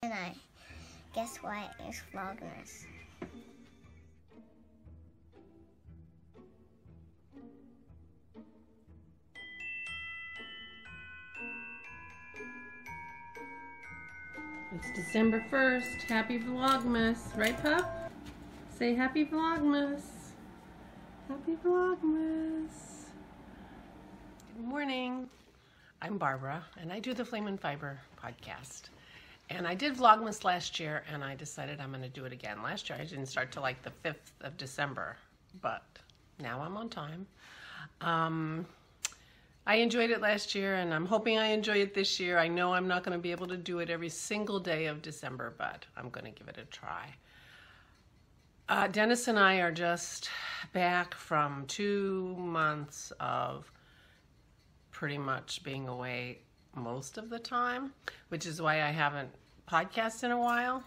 And guess what? It's Vlogmas. It's December 1st. Happy Vlogmas. Right, Pup? Say Happy Vlogmas. Happy Vlogmas. Good morning. I'm Barbara, and I do the Flame and Fiber podcast. And I did Vlogmas last year, and I decided I'm going to do it again. Last year, I didn't start till like the 5th of December, but now I'm on time. I enjoyed it last year, and I'm hoping I enjoy it this year. I know I'm not going to be able to do it every single day of December, but I'm going to give it a try. Dennis and I are just back from 2 months of pretty much being away most of the time, which is why I haven't podcasted in a while.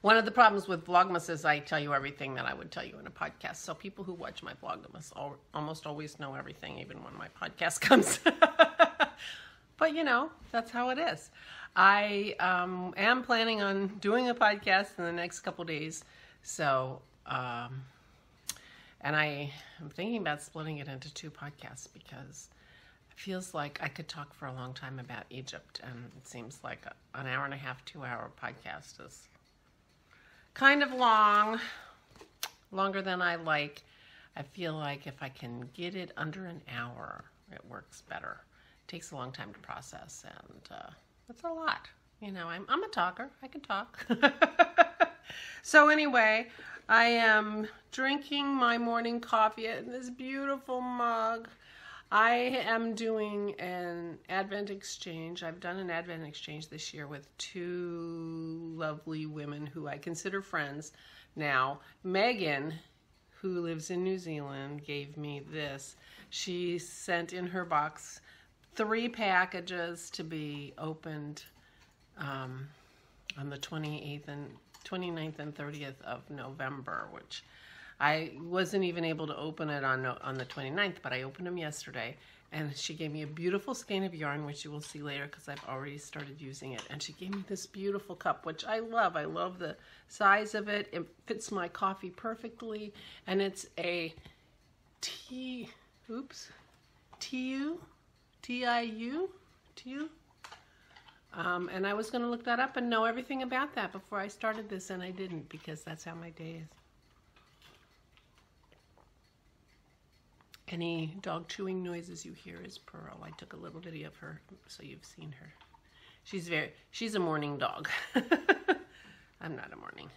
One of the problems with Vlogmas is I tell you everything that I would tell you in a podcast. So people who watch my Vlogmas almost always know everything, even when my podcast comes. But you know, that's how it is. I am planning on doing a podcast in the next couple days. So, and I am thinking about splitting it into 2 podcasts because it feels like I could talk for a long time about Egypt. And it seems like an hour and a half, 2-hour podcast is kind of long, longer than I like. I feel like if I can get it under an hour, it works better. It takes a long time to process, and it's a lot. You know, I'm a talker. I can talk. So anyway, I am drinking my morning coffee in this beautiful mug. I am doing an Advent exchange. I've done an Advent exchange this year with 2 lovely women who I consider friends now. Megan, who lives in New Zealand, gave me this. She sent in her box 3 packages to be opened on the 29th and 30th of November, which I wasn't even able to open it on the 29th, but I opened them yesterday, and she gave me a beautiful skein of yarn, which you will see later because I've already started using it, and she gave me this beautiful cup, which I love. I love the size of it. It fits my coffee perfectly, and it's a TIU. And I was going to look that up and know everything about that before I started this, and I didn't, because that's how my day is. Any dog chewing noises you hear is Pearl. I took a little video of her, so you've seen her. She's a morning dog. I'm not a morning.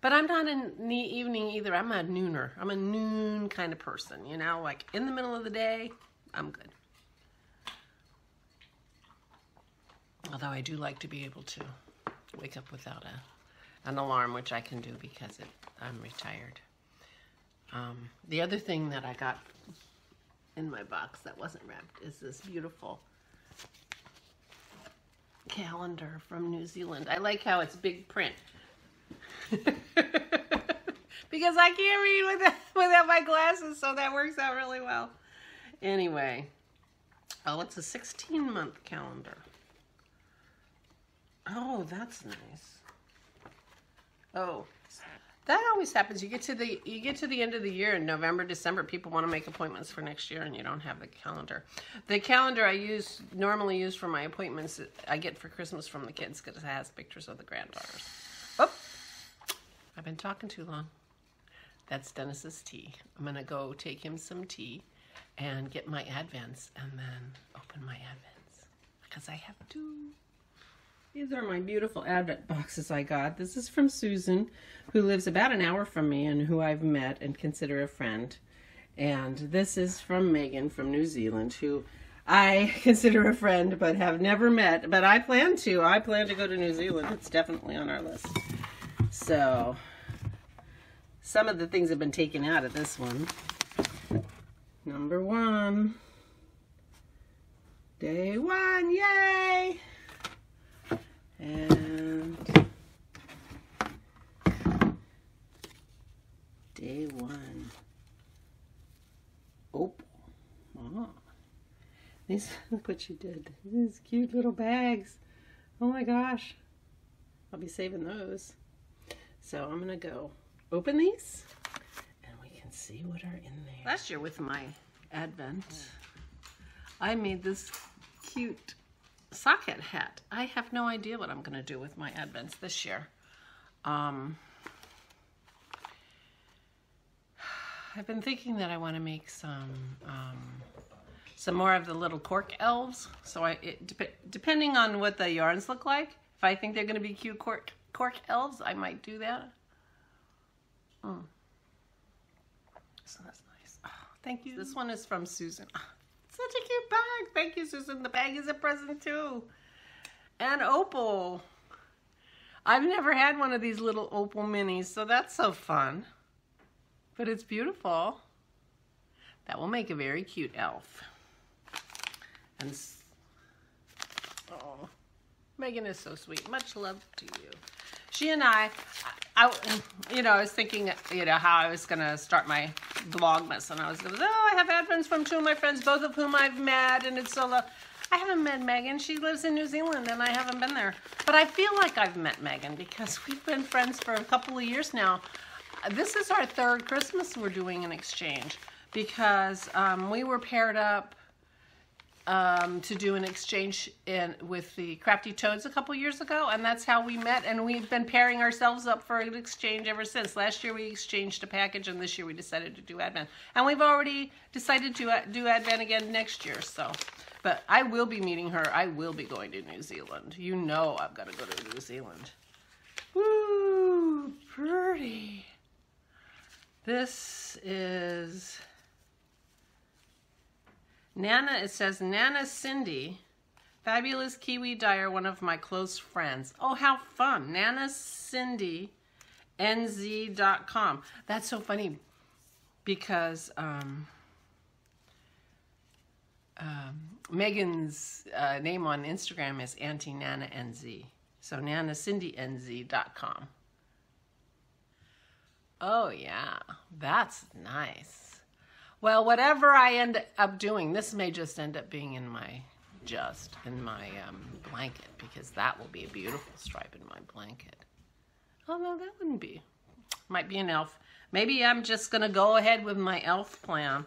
But I'm not in the evening either. I'm a nooner. I'm a noon kind of person, you know, like in the middle of the day, I'm good. Although I do like to be able to wake up without an alarm, which I can do because I'm retired. The other thing that I got in my box that wasn't wrapped is this beautiful calendar from New Zealand. I like how it's big print. Because I can't read without my glasses, so that works out really well. Anyway, oh, it's a 16-month calendar. Oh, that's nice. Oh, that always happens. You get to the end of the year in November, December, people want to make appointments for next year, and you don't have the calendar. The calendar I normally use for my appointments, I get for Christmas from the kids because it has pictures of the granddaughters. Oh, I've been talking too long. That's Dennis's tea. I'm gonna go take him some tea and get my Advents, and then open my Advents because I have 2. These are my beautiful Advent boxes I got. This is from Susan, who lives about an hour from me and who I've met and consider a friend. And this is from Megan from New Zealand, who I consider a friend but have never met. But I plan to. I plan to go to New Zealand. It's definitely on our list. So, some of the things have been taken out of this one. Number 1. Day 1, yay! And day 1. Oh. These these. Look what she did. These cute little bags. Oh my gosh. I'll be saving those. So I'm going to go open these and we can see what are in there. Last year with my Advent, I made this cute socket hat. I have no idea what I'm going to do with my Advents this year. I've been thinking that I want to make some more of the little cork elves. So depending on what the yarns look like, if I think they're going to be cute cork elves, I might do that. So that's nice. Oh, thank you. This one is from Susan. Oh, such a cute bag. Thank you, Susan. The bag is a present too. And Opal. I've never had one of these little Opal minis, so that's so fun. But it's beautiful. That will make a very cute elf. And oh, Megan is so sweet. Much love to you. She and I was thinking, how I was going to start my Vlogmas. And I was going to say, I have Advents from two of my friends, both of whom I've met. And it's so lovely. I haven't met Megan. She lives in New Zealand and I haven't been there. But I feel like I've met Megan because we've been friends for a couple of years now. This is our third Christmas we're doing an exchange because we were paired up to do an exchange with the Crafty Toads a couple years ago, and that's how we met, and we've been pairing ourselves up for an exchange ever since. Last year we exchanged a package, and this year we decided to do Advent. And we've already decided to do Advent again next year, so. But I will be meeting her. I will be going to New Zealand. You know I've got to go to New Zealand. Woo, pretty. This is Nana. It says, Nana Cindy, fabulous Kiwi dyer, one of my close friends. Oh, how fun. NanaCindyNZ.com. That's so funny because Megan's name on Instagram is Auntie Nana NZ. So NanaCindyNZ.com. Oh, yeah. That's nice. Well, whatever I end up doing, this may just end up being in my blanket, because that will be a beautiful stripe in my blanket. Oh, no, that wouldn't be. Might be an elf. Maybe I'm just going to go ahead with my elf plan.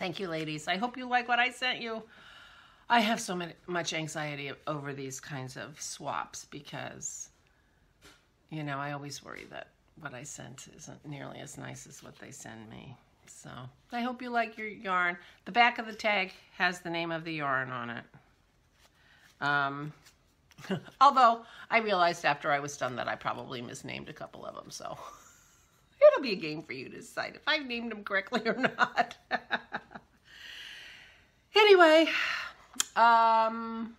Thank you, ladies. I hope you like what I sent you. I have so much anxiety over these kinds of swaps because, I always worry that what I sent isn't nearly as nice as what they send me. So I hope you like your yarn. The back of the tag has the name of the yarn on it. Although I realized after I was done that I probably misnamed a couple of them. So it'll be a game for you to decide if I've named them correctly or not. Anyway, I'm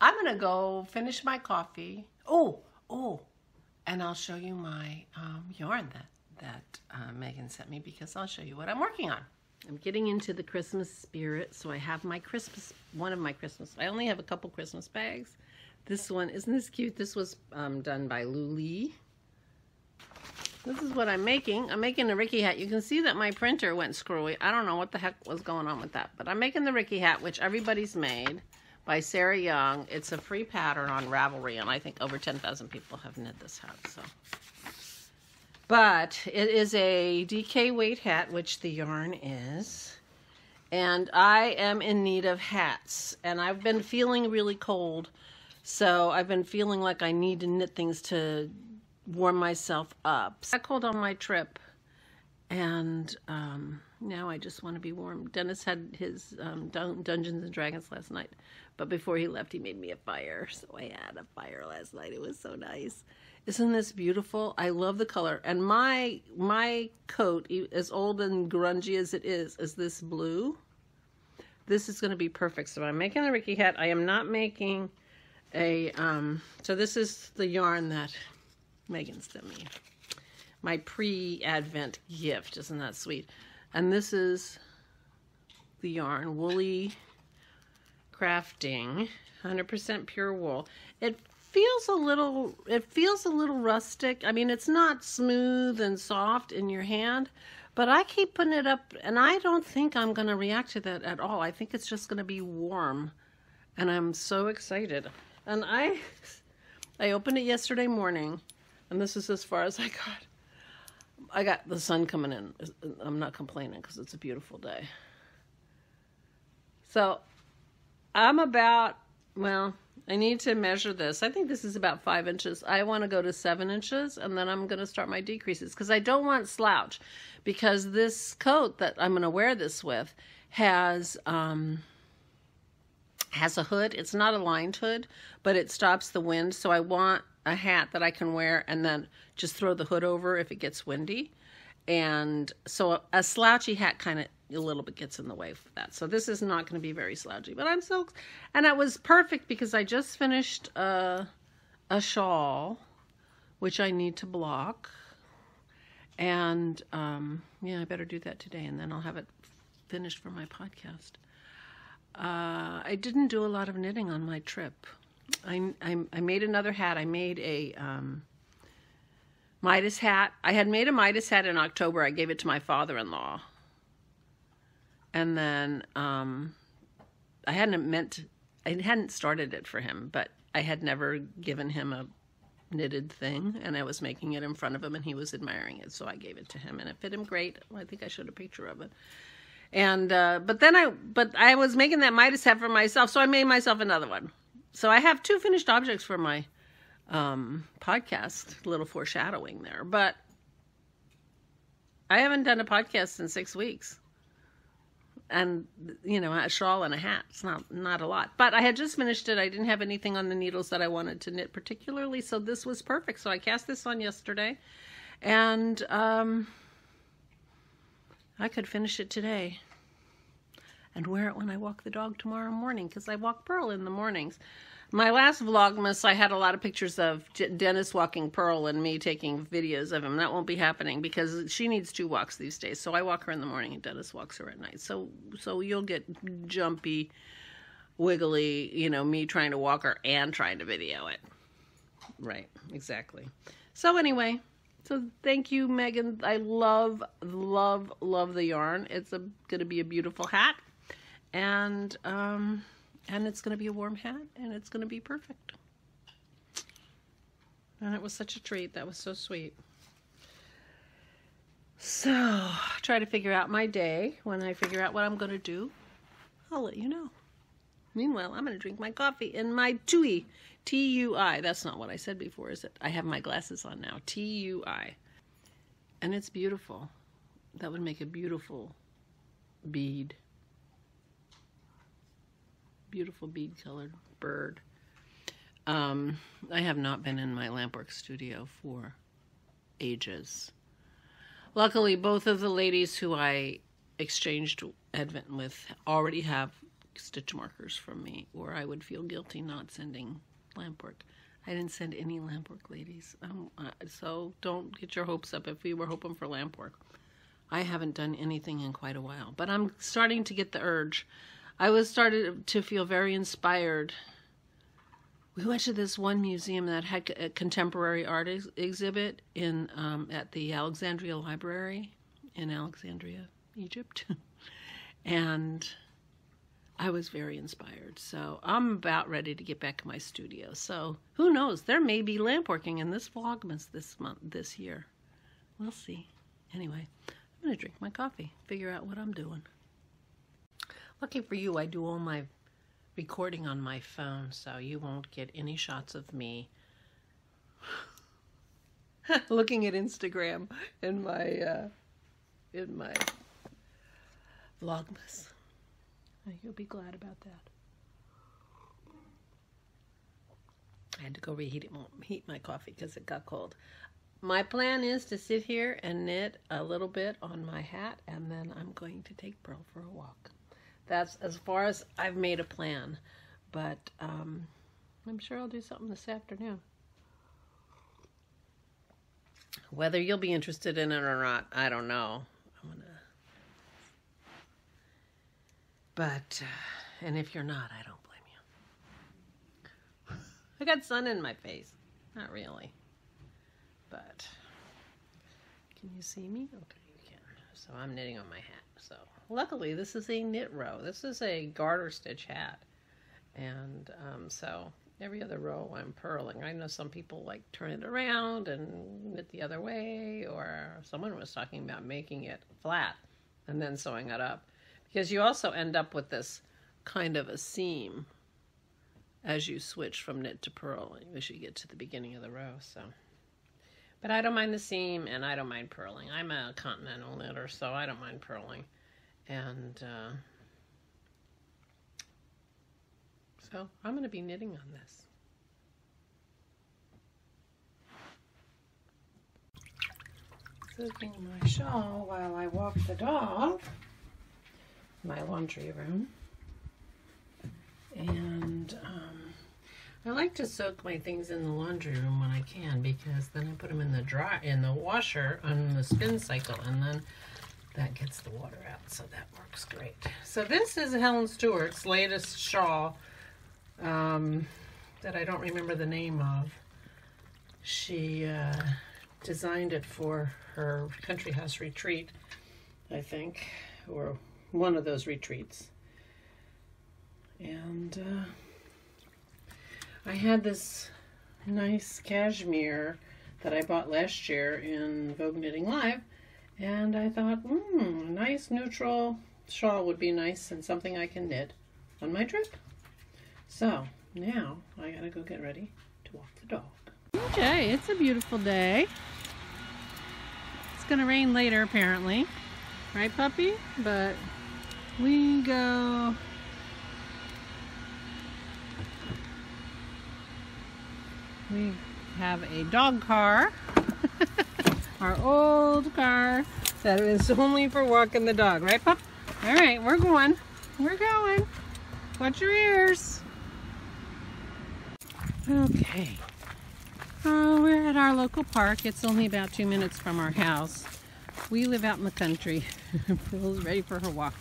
going to go finish my coffee. Oh, and I'll show you my yarn that Megan sent me, because I'll show you what I'm working on. I'm getting into the Christmas spirit, so I have my one of my Christmas. I only have a couple Christmas bags. This one, isn't this cute? This was done by Luli. This is what I'm making. I'm making a Ricky hat. You can see that my printer went screwy. I don't know what the heck was going on with that, but I'm making the Ricky hat, which everybody's made, by Sarah Young. It's a free pattern on Ravelry, and I think over 10,000 people have knit this hat. So, but it is a DK weight hat, which the yarn is, and I am in need of hats, and I've been feeling really cold, so I've been feeling like I need to knit things to warm myself up. I got cold on my trip, and now I just want to be warm. Dennis had his Dungeons and Dragons last night, but before he left, he made me a fire. So I had a fire last night. It was so nice. Isn't this beautiful? I love the color. And my coat, as old and grungy as it is this blue. This is going to be perfect. So I'm making the Ricky hat. I am not making a, so this is the yarn that Megan sent me. My pre-Advent gift. Isn't that sweet? And this is the yarn, Woolly Crafting, 100% pure wool. It feels a little rustic. I mean, it's not smooth and soft in your hand, But I keep putting it up, and I don't think I'm going to react to that at all. I think it's just going to be warm, and I'm so excited. And I opened it yesterday morning, and this is as far as I got. I got the sun coming in. I'm not complaining because it's a beautiful day. So I'm about, well, I need to measure this. I think this is about 5 inches. I want to go to 7 inches, and then I'm going to start my decreases because I don't want slouch, because this coat that I'm going to wear this with has a hood. It's not a lined hood, but it stops the wind. So I want a hat that I can wear and then just throw the hood over if it gets windy. And so a slouchy hat kind of a little bit gets in the way for that. So this is not going to be very slouchy, but I'm so, and it was perfect because I just finished a shawl, which I need to block. And yeah, I better do that today, and then I'll have it finished for my podcast. I didn't do a lot of knitting on my trip. I made another hat. I made a Midas hat. I had made a Midas hat in October. I gave it to my father-in-law. And then I hadn't started it for him, but I had never given him a knitted thing, and I was making it in front of him, and he was admiring it, so I gave it to him, and it fit him great. I think I showed a picture of it. And but I was making that Midas hat for myself, so I made myself another one. So I have 2 finished objects for my podcast. A little foreshadowing there, but I haven't done a podcast in 6 weeks. And, you know, a shawl and a hat. It's not a lot. But I had just finished it. I didn't have anything on the needles that I wanted to knit particularly, so this was perfect. So I cast this on yesterday, and I could finish it today and wear it when I walk the dog tomorrow morning, because I walk Pearl in the mornings. My last Vlogmas, I had a lot of pictures of Dennis walking Pearl and me taking videos of him. That won't be happening because she needs 2 walks these days. So I walk her in the morning and Dennis walks her at night. So you'll get jumpy, wiggly, you know, me trying to walk her and trying to video it. Right, exactly. So anyway, so thank you, Megan. I love, love, love the yarn. It's going to be a beautiful hat. And it's going to be a warm hat, and it's going to be perfect. And it was such a treat. That was so sweet. So, try to figure out my day. When I figure out what I'm going to do, I'll let you know. Meanwhile, I'm going to drink my coffee in my Tui. T-U-I. That's not what I said before, is it? I have my glasses on now. T-U-I. And it's beautiful. That would make a beautiful bead. Beautiful bead-colored bird. I have not been in my Lampwork studio for ages. Luckily, both of the ladies who I exchanged Advent with already have stitch markers from me, or I would feel guilty not sending Lampwork. I didn't send any Lampwork, ladies. So don't get your hopes up if we were hoping for Lampwork. I haven't done anything in quite a while, but I'm starting to get the urge. I was started to feel very inspired. We went to this one museum that had a contemporary art exhibit in at the Alexandria Library in Alexandria, Egypt. And I was very inspired. So I'm about ready to get back to my studio. So who knows? There may be lampworking in this Vlogmas this year. We'll see. Anyway, I'm going to drink my coffee, figure out what I'm doing. Lucky for you, I do all my recording on my phone, so you won't get any shots of me looking at Instagram in my Vlogmas. You'll be glad about that. I had to go heat my coffee because it got cold. My plan is to sit here and knit a little bit on my hat, and then I'm going to take Pearl for a walk. That's as far as I've made a plan, but I'm sure I'll do something this afternoon. Whether you'll be interested in it or not, I don't know. But, and if you're not, I don't blame you. I got sun in my face. Not really. But, can you see me? Okay, you can. so I'm knitting on my hat. So luckily this is a knit row. This is a garter stitch hat. And so every other row I'm purling. I know some people like turn it around and knit the other way, or someone was talking about making it flat and then sewing it up. Because you also end up with this kind of a seam as you switch from knit to purling as you get to the beginning of the row. So, but I don't mind the seam and I don't mind purling. I'm a continental knitter, so I don't mind purling. And so I'm going to be knitting on this. Soaking my shawl while I walk the dog. My laundry room. And I like to soak my things in the laundry room when I can, because then I put them in the washer on the spin cycle, and then that gets the water out, so that works great. So this is Helen Stewart's latest shawl that I don't remember the name of. She designed it for her country house retreat, I think, or one of those retreats. And I had this nice cashmere that I bought last year in Vogue Knitting Live, and I thought, a nice neutral shawl would be nice and something I can knit on my trip. So now I gotta go get ready to walk the dog. Okay, it's a beautiful day. It's gonna rain later apparently, right puppy? But we have a dog car, our old car that is only for walking the dog, right pup? All right, we're going. Watch your ears. Okay. We're at our local park. It's only about 2 minutes from our house. We live out in the country. Phil's ready for her walk.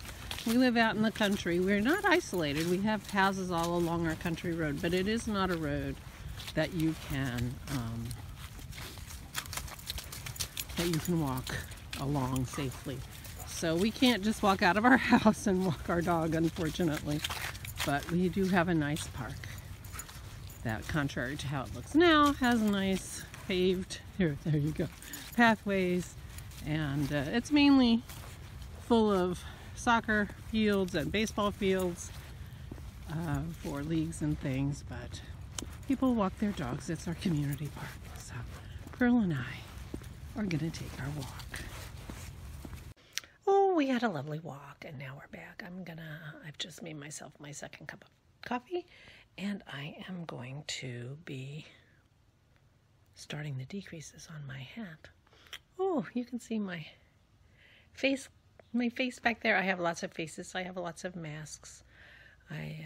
We live out in the country. We're not isolated. We have houses all along our country road, but it is not a road that you can walk along safely. So we can't just walk out of our house and walk our dog, unfortunately. But we do have a nice park that, contrary to how it looks now, has nice paved, there you go, pathways, and it's mainly full of soccer fields and baseball fields for leagues and things, but people walk their dogs. It's our community park. So Pearl and I are gonna take our walk. Oh, we had a lovely walk and now we're back. I've just made myself my second cup of coffee, and I am going to be starting the decreases on my hat. Oh, you can see my face back there. I have lots of faces. I have lots of masks. I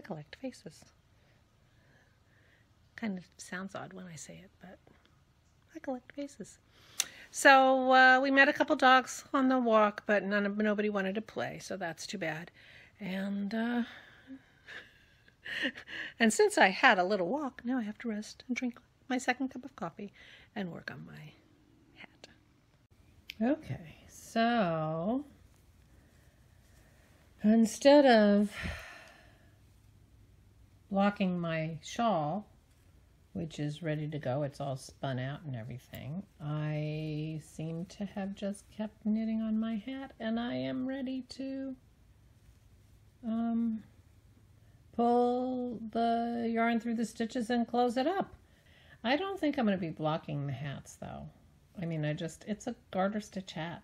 collect faces. Kind of sounds odd when I say it, but I collect faces. So we met a couple dogs on the walk, but nobody wanted to play, so that's too bad. And and since I had a little walk, now I have to rest and drink my second cup of coffee and work on my hat. Okay, so instead of blocking my shawl, which is ready to go, it's all spun out and everything, I seem to have just kept knitting on my hat, and I am ready to pull the yarn through the stitches and close it up. I don't think I'm going to be blocking the hats though. I mean, it's a garter stitch hat.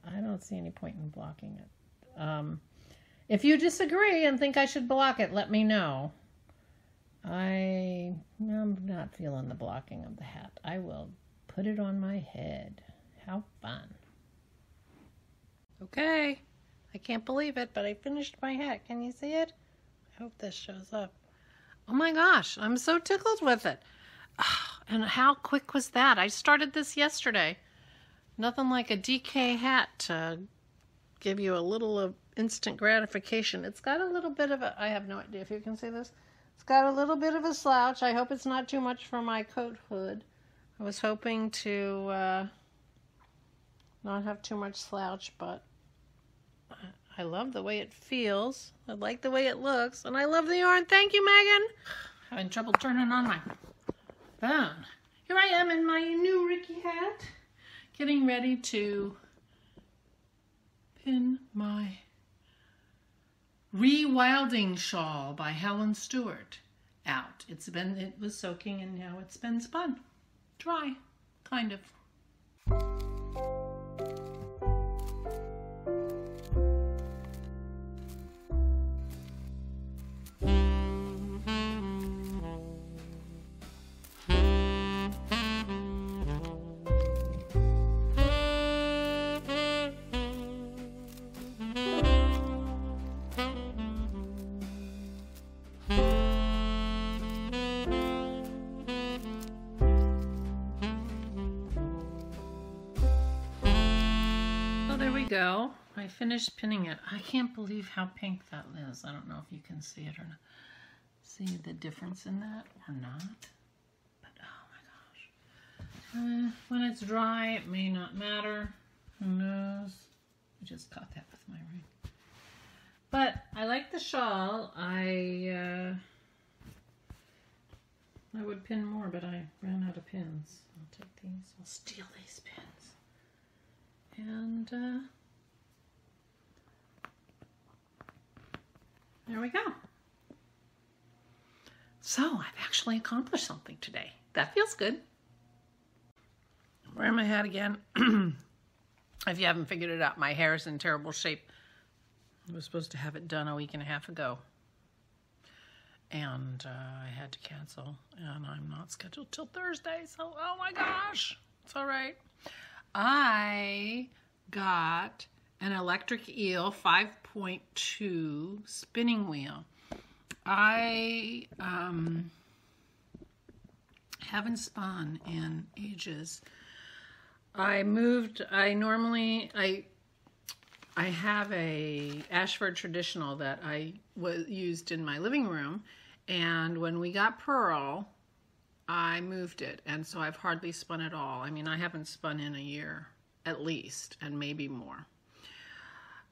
I don't see any point in blocking it. If you disagree and think I should block it, let me know. I'm not feeling the blocking of the hat. I will put it on my head. How fun. Okay, I can't believe it, but I finished my hat. Can you see it? I hope this shows up. Oh my gosh, I'm so tickled with it. And how quick was that? I started this yesterday. Nothing like a DK hat to give you a little of instant gratification. It's got a little bit of I have no idea if you can see this. It's got a little bit of a slouch. I hope it's not too much for my coat hood. I was hoping to not have too much slouch, but I love the way it feels. I like the way it looks, and I love the yarn. Thank you, Megan. Having trouble turning on my phone. Here I am in my new Ricky hat, getting ready to pin my Rewilding shawl by Helen Stewart out. It was soaking and now it's been spun. Dry, kind of. Go. I finished pinning it. I can't believe how pink that is. I don't know if you can see it or not. See the difference in that or not. But oh my gosh. When it's dry, it may not matter. Who knows? I just caught that with my ring. But I like the shawl. I would pin more, but I ran out of pins. I'll take these. I'll steal these pins. And there we go. So I've actually accomplished something today. That feels good. Wearing my hat again. If you haven't figured it out, my hair is in terrible shape. I was supposed to have it done a week and a half ago. And I had to cancel. And I'm not scheduled till Thursday. So, oh my gosh. It's all right. I got an electric eel 5.2 spinning wheel. I haven't spun in ages. I have a Ashford traditional that I used in my living room, and when we got Pearl, I moved it, and so I've hardly spun at all. I mean, I haven't spun in a year at least, and maybe more.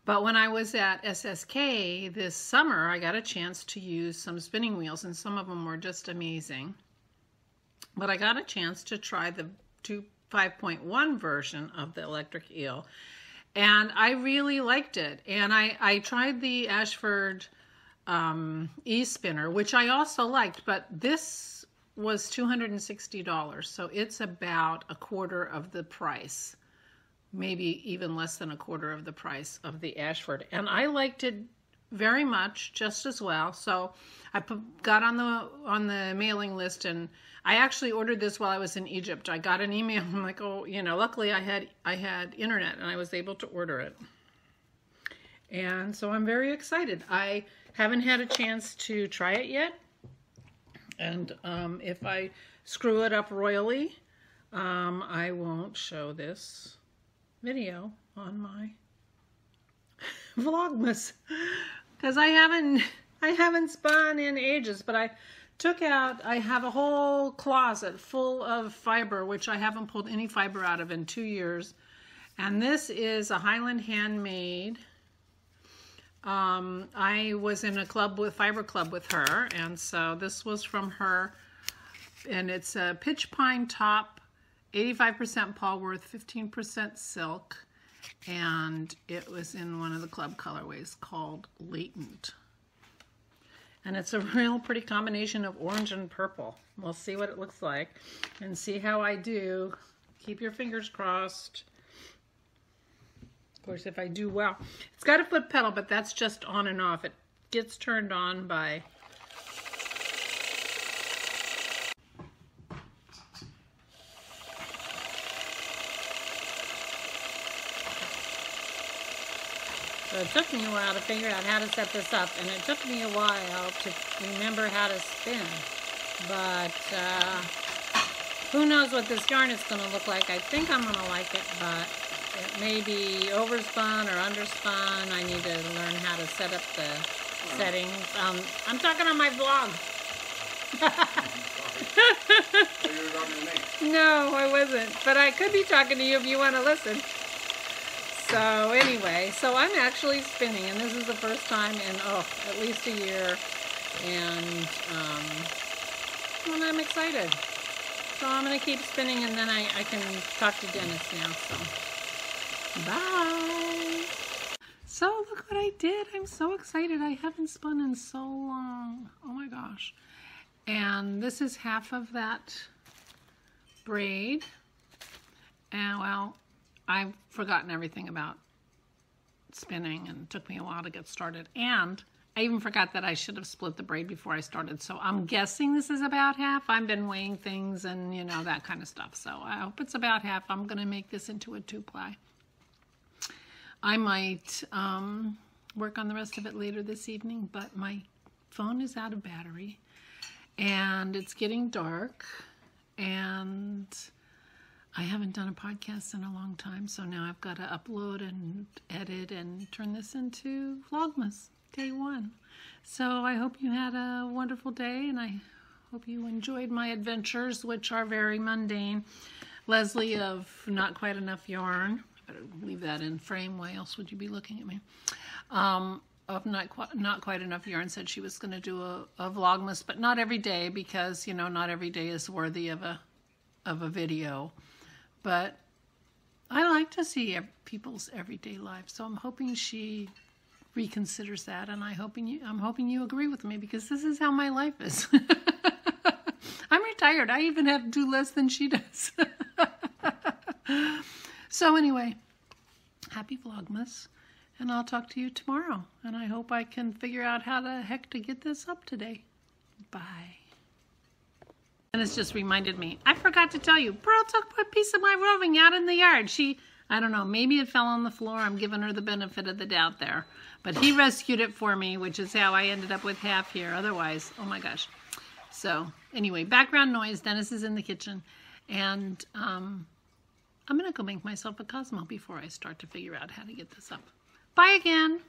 But when I was at SSK this summer, I got a chance to use some spinning wheels, and some of them were just amazing. But I got a chance to try the 5.1 version of the electric eel, and I really liked it. And I tried the Ashford e-spinner, which I also liked, but this was $260, so it's about a quarter of the price. Maybe even less than a quarter of the price of the Ashford. And I liked it very much, just as well. So I got on the mailing list, and I actually ordered this while I was in Egypt. I got an email. I'm like, oh, you know, luckily I had internet and I was able to order it. And so I'm very excited. I haven't had a chance to try it yet. And if I screw it up royally, I won't show this video on my Vlogmas because I haven't spun in ages. But I have a whole closet full of fiber, which I haven't pulled any fiber out of in 2 years. And this is a Highland Handmade. I was in a fiber club with her, and so this was from her, and it's a pitch pine top, 85% Polworth, 15% silk, and it was in one of the club colorways called Latent. And it's a real pretty combination of orange and purple. We'll see what it looks like and see how I do. Keep your fingers crossed. Of course, if I do well. It's got a foot pedal, but that's just on and off. It gets turned on by... So it took me a while to figure out how to set this up, and it took me a while to remember how to spin. But who knows what this yarn is going to look like. I think I'm going to like it, but it may be overspun or underspun. I need to learn how to set up the settings. I'm talking on my vlog. So you were talking to me? No, I wasn't. But I could be talking to you if you want to listen. So anyway, so I'm actually spinning, and this is the first time in, at least a year, and I'm excited. So I'm going to keep spinning, and then I can talk to Dennis now, so bye. So look what I did. I'm so excited. I haven't spun in so long. Oh my gosh. And this is half of that braid. And well, I've forgotten everything about spinning, and it took me a while to get started. And I even forgot that I should have split the braid before I started. So I'm guessing this is about half. I've been weighing things and, you know, that kind of stuff. So I hope it's about half. I'm going to make this into a 2-ply. I might work on the rest of it later this evening, but my phone is out of battery and it's getting dark, and I haven't done a podcast in a long time, so now I've got to upload and edit and turn this into Vlogmas day 1. So I hope you had a wonderful day, and I hope you enjoyed my adventures, which are very mundane. Leslie of Not Quite Enough Yarn, I better leave that in frame, why else would you be looking at me? Of Not Quite Enough Yarn said she was going to do a Vlogmas, but not every day, because, you know, not every day is worthy of a video. But I like to see people's everyday lives, so I'm hoping she reconsiders that, and I'm hoping you agree with me, because this is how my life is. I'm retired. I even have to do less than she does. So anyway, happy Vlogmas, and I'll talk to you tomorrow, and I hope I can figure out how the heck to get this up today. Bye. And it's just reminded me, I forgot to tell you, Pearl took a piece of my roving out in the yard. I don't know, maybe it fell on the floor. I'm giving her the benefit of the doubt there. But he rescued it for me, which is how I ended up with half here. Otherwise, oh my gosh. So anyway, background noise. Dennis is in the kitchen. And I'm going to go make myself a Cosmo before I start to figure out how to get this up. Bye again.